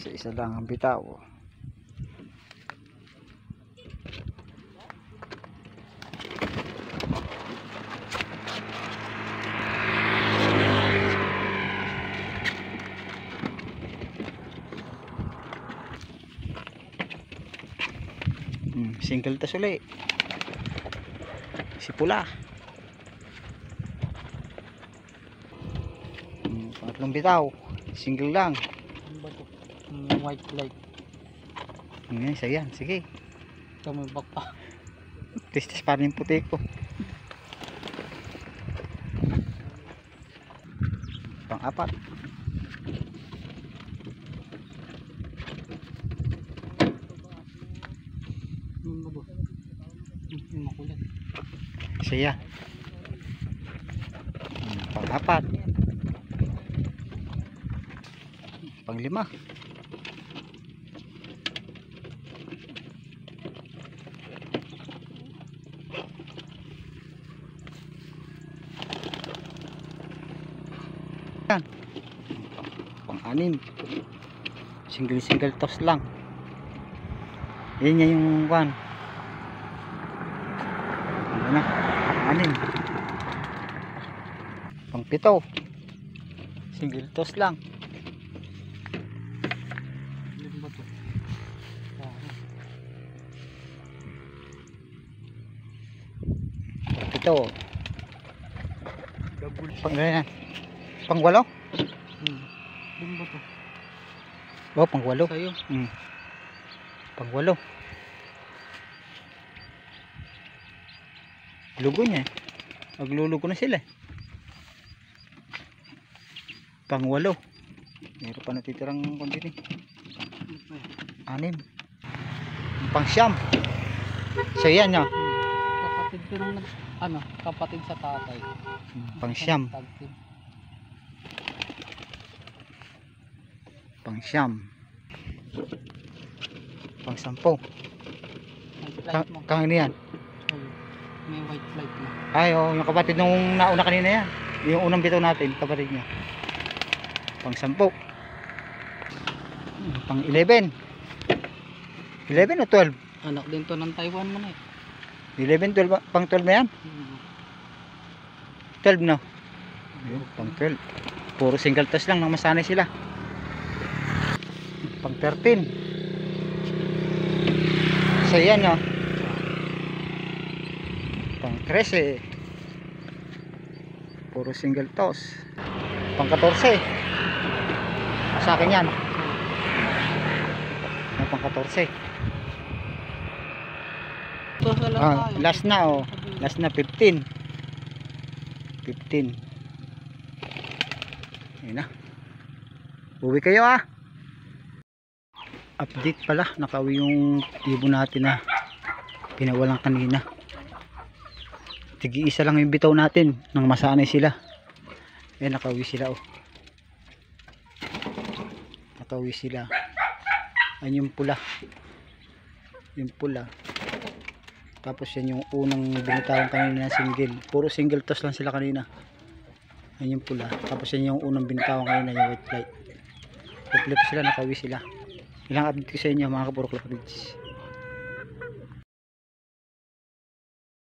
Isa-isa lang ang bitaw. Single tas ulit. Si pula. Pangatlong bitaw. Single lang. White light. Isa yan. Sige. Tumibak pa. Testis pa rin yung puti ko. Pang-apat. Makulit. Isa yan. Pang-apat. Pang-lima. Yan. Pang-anim. Single toss lang. Yan yan yung one. Ano na? Pang-anim. Pang-pito. Single toss lang. Pang-pito. Pang-ilan? Pang-walo? Ba to? Oh, pang-walo. Sa'yo? Pang-walo. Lugo niya. Maglulugo na sila. Pang-walo. Meron pa natitirang konti ni. 6. Pang-siyam. So yan niya. Kapatid ko ng kapatid sa tatay. Pang-siyam. Pang-siyam. Pang-sampo. Kang yan. May white light na. Ay, oh, yung kapatid nung nauna kanina yan. Yung unang bitaw natin, kapatid niya. Pang-sampo. Pang-11. 11 o 12? Anak din to ng Taiwan mo na eh. 11, 12, pang-12 na yan? 12 no? Pang-12. Puro single toss lang nang masanay sila. Pang-13. So yan no? Pang-13. Puro single toss. Pang-14. Sa akin yan. Pang-14. Last na oh. Last na 15. 15. Ayun na. Uwi kayo ah. Update pala, nakauwi yung ibon natin na pinawalan kanina. Tigi-isa lang yung bitaw natin nang masanay sila. Eh nakauwi sila oh. Nakauwi sila. Ayun yung pula. Yung pula. Tapos yan yung unang binitawan kanina na single. Puro single toss lang sila kanina. Ayun yung pula. Tapos yan yung unang binitawan kanina yung white light. Kompleto sila, nakauwi sila. Ilang update ko sa inyo mga kapuro klapatids.